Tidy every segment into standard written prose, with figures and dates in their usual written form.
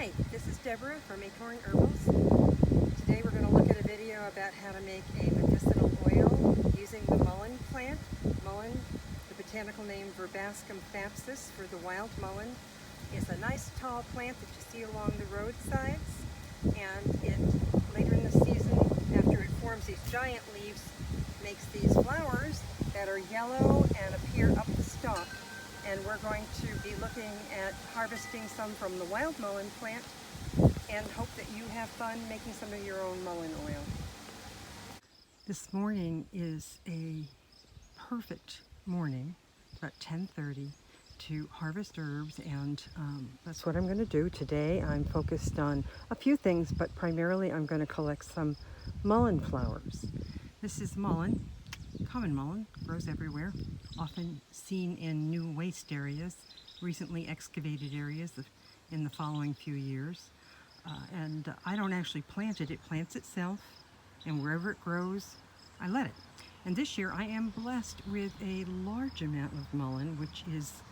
Hi, this is Deborah from Acorn Herbals. Today we're going to look at a video about how to make a medicinal oil using the mullein plant. Mullein, the botanical name Verbascum thapsus for the wild mullein, is a nice tall plant that you see along the roadsides, and it later in the season, after it forms these giant leaves, makes these flowers that are yellow and appear up the stalk. And we're going to be looking at harvesting some from the wild mullein plant and hope that you have fun making some of your own mullein oil. This morning is a perfect morning, about 10:30, to harvest herbs, and that's what I'm going to do today. I'm focused on a few things, but primarily I'm going to collect some mullein flowers. This is mullein. Common mullein, grows everywhere, often seen in new waste areas, recently excavated areas in the following few years. And I don't actually plant it, it plants itself, and wherever it grows, I let it. And this year I am blessed with a large amount of mullein, which is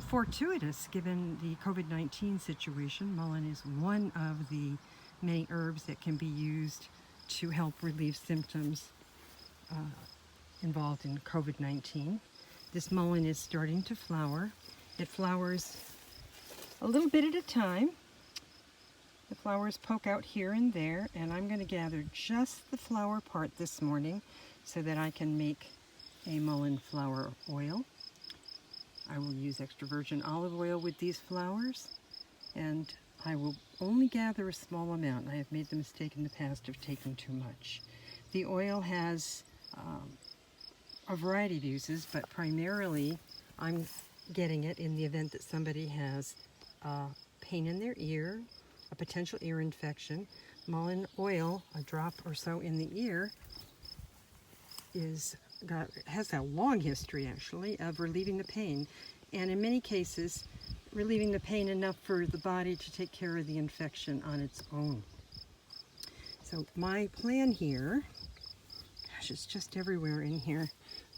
fortuitous given the COVID-19 situation. Mullein is one of the many herbs that can be used to help relieve symptoms involved in COVID-19. This mullein is starting to flower. It flowers a little bit at a time. The flowers poke out here and there, and I'm going to gather just the flower part this morning so that I can make a mullein flower oil. I will use extra virgin olive oil with these flowers, and I will only gather a small amount. I have made the mistake in the past of taking too much. The oil has a variety of uses, but primarily I'm getting it in the event that somebody has pain in their ear, a potential ear infection. Mullein oil, a drop or so in the ear, has a long history actually of relieving the pain, and in many cases relieving the pain enough for the body to take care of the infection on its own. So my plan here, gosh, it's just everywhere in here.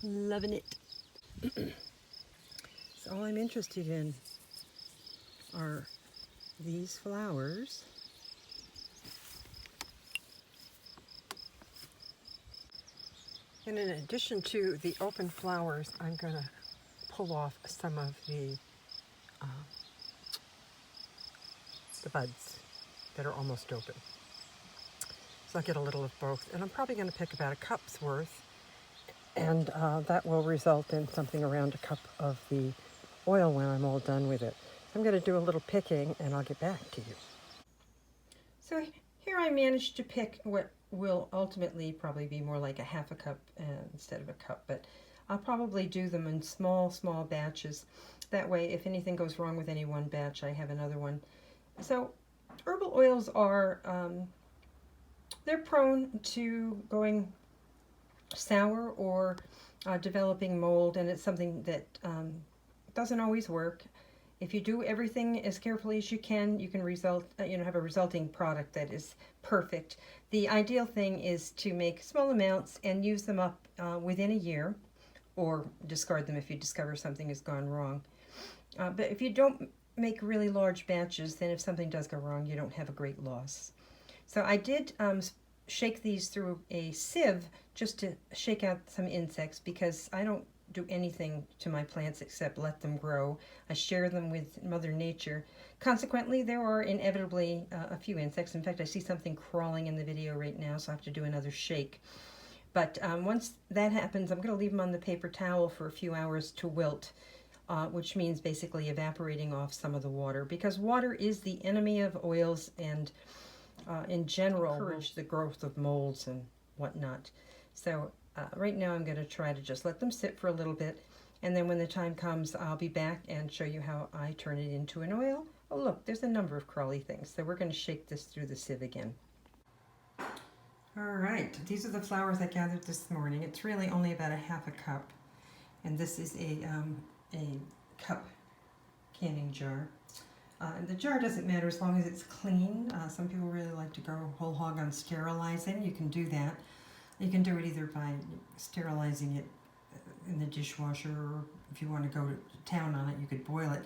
Loving it. So all I'm interested in are these flowers. And in addition to the open flowers, I'm going to pull off some of the buds that are almost open. So I'll get a little of both. And I'm probably going to pick about a cup's worth, and that will result in something around a cup of the oil when I'm all done with it. I'm going to do a little picking and I'll get back to you. So here I managed to pick what will ultimately probably be more like a half a cup instead of a cup, but I'll probably do them in small batches. That way, if anything goes wrong with any one batch, I have another one. So herbal oils are, they're prone to going sour or developing mold, and it's something that doesn't always work. If you do everything as carefully as you can have a resulting product that is perfect. The ideal thing is to make small amounts and use them up within a year, or discard them if you discover something has gone wrong. But if you don't make really large batches, then if something does go wrong, you don't have a great loss. So I did shake these through a sieve just to shake out some insects, because I don't do anything to my plants except let them grow. I share them with Mother Nature. Consequently, there are inevitably a few insects. In fact, I see something crawling in the video right now, so I have to do another shake. But once that happens, I'm going to leave them on the paper towel for a few hours to wilt, which means basically evaporating off some of the water, because water is the enemy of oils and in general encourage the growth of molds and whatnot. So right now I'm going to try to just let them sit for a little bit, and then when the time comes, I'll be back and show you how I turn it into an oil. Oh look, there's a number of crawly things. So we're going to shake this through the sieve again. All right, these are the flowers I gathered this morning. It's really only about a half a cup, and this is a cup canning jar. And the jar doesn't matter as long as it's clean. Some people really like to go whole hog on sterilizing. You can do that. You can do it either by sterilizing it in the dishwasher, or if you want to go to town on it, you could boil it.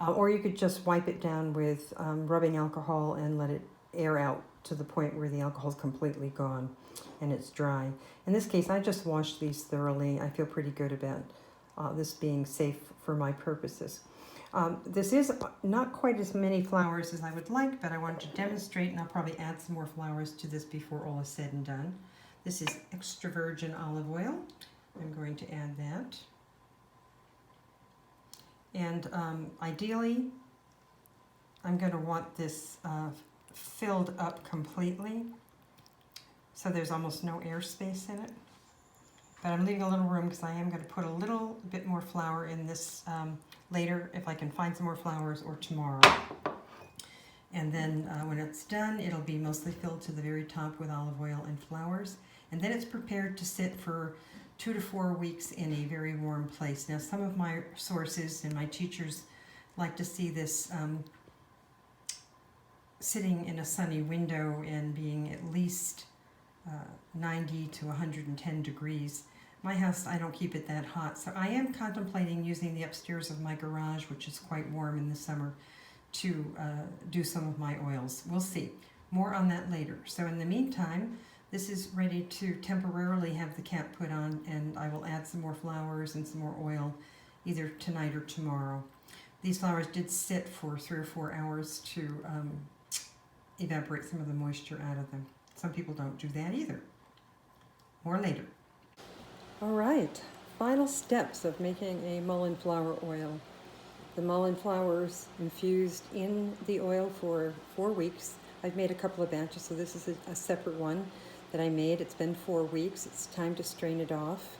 Or you could just wipe it down with rubbing alcohol and let it air out to the point where the alcohol is completely gone and it's dry. In this case, I just washed these thoroughly. I feel pretty good about this being safe for my purposes. This is not quite as many flowers as I would like, but I wanted to demonstrate, and I'll probably add some more flowers to this before all is said and done. This is extra virgin olive oil. I'm going to add that. And ideally, I'm going to want this filled up completely, so there's almost no airspace in it. But I'm leaving a little room because I am going to put a little bit more flour in this later, if I can find some more flowers, or tomorrow. And then when it's done, it'll be mostly filled to the very top with olive oil and flowers. And then it's prepared to sit for 2 to 4 weeks in a very warm place. Now, some of my sources and my teachers like to see this sitting in a sunny window and being at least 90 to 110 degrees. My house, I don't keep it that hot, so I am contemplating using the upstairs of my garage, which is quite warm in the summer, to do some of my oils. We'll see. More on that later. So in the meantime, this is ready to temporarily have the cap put on, and I will add some more flowers and some more oil either tonight or tomorrow. These flowers did sit for 3 or 4 hours to evaporate some of the moisture out of them. Some people don't do that either. More later. All right, final steps of making a mullein flower oil. The mullein flowers infused in the oil for 4 weeks. I've made a couple of batches, so this is a separate one that I made. It's been 4 weeks. It's time to strain it off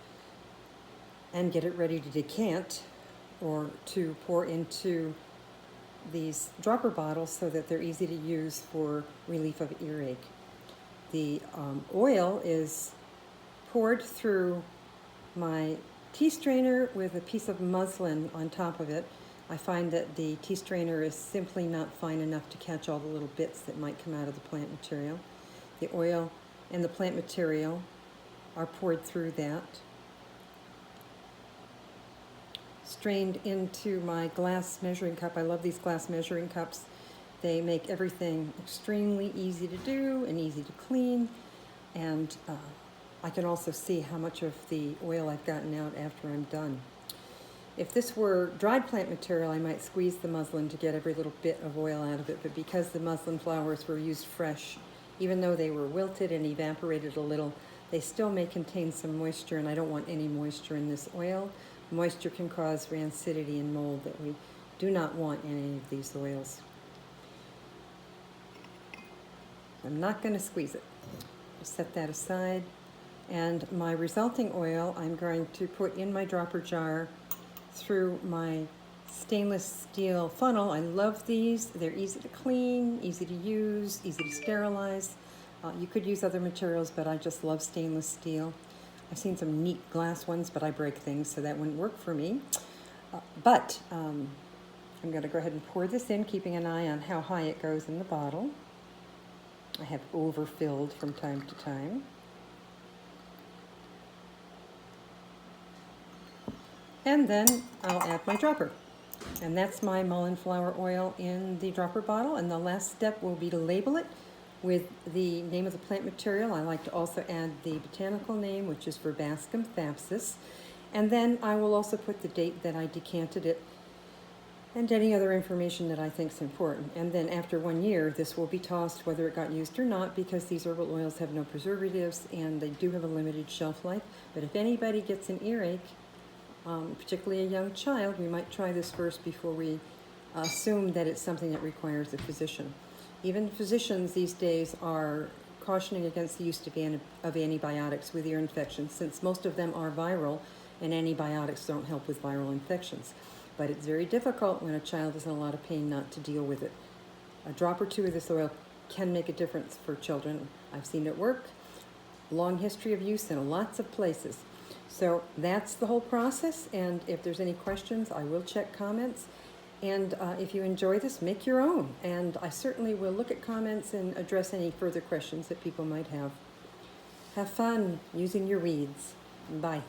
and get it ready to decant or to pour into these dropper bottles so that they're easy to use for relief of earache. The oil is poured through my tea strainer with a piece of muslin on top of it. I find that the tea strainer is simply not fine enough to catch all the little bits that might come out of the plant material. The oil and the plant material are poured through that, strained into my glass measuring cup. I love these glass measuring cups. They make everything extremely easy to do and easy to clean, and I can also see how much of the oil I've gotten out after I'm done. If this were dried plant material, I might squeeze the muslin to get every little bit of oil out of it, but because the muslin flowers were used fresh, even though they were wilted and evaporated a little, they still may contain some moisture, and I don't want any moisture in this oil. Moisture can cause rancidity and mold that we do not want in any of these oils. I'm not going to squeeze it. I'll set that aside. And my resulting oil I'm going to put in my dropper jar through my stainless steel funnel. I love these. They're easy to clean, easy to use, easy to sterilize. You could use other materials, but I just love stainless steel. I've seen some neat glass ones, but I break things, so that wouldn't work for me. I'm going to go ahead and pour this in, keeping an eye on how high it goes in the bottle. I have overfilled from time to time. And then I'll add my dropper. And that's my mullein flower oil in the dropper bottle. And the last step will be to label it with the name of the plant material. I like to also add the botanical name, which is Verbascum, thapsus. And then I will also put the date that I decanted it and any other information that I think is important. And then after 1 year, this will be tossed whether it got used or not, because these herbal oils have no preservatives and they do have a limited shelf life. But if anybody gets an earache, particularly a young child, we might try this first before we assume that it's something that requires a physician. Even physicians these days are cautioning against the use of antibiotics with ear infections, since most of them are viral and antibiotics don't help with viral infections. But it's very difficult when a child is in a lot of pain not to deal with it. A drop or two of this oil can make a difference for children. I've seen it work. Long history of use in lots of places. So that's the whole process, and if there's any questions, I will check comments. And if you enjoy this, make your own. And I certainly will look at comments and address any further questions that people might have. Have fun using your weeds. Bye.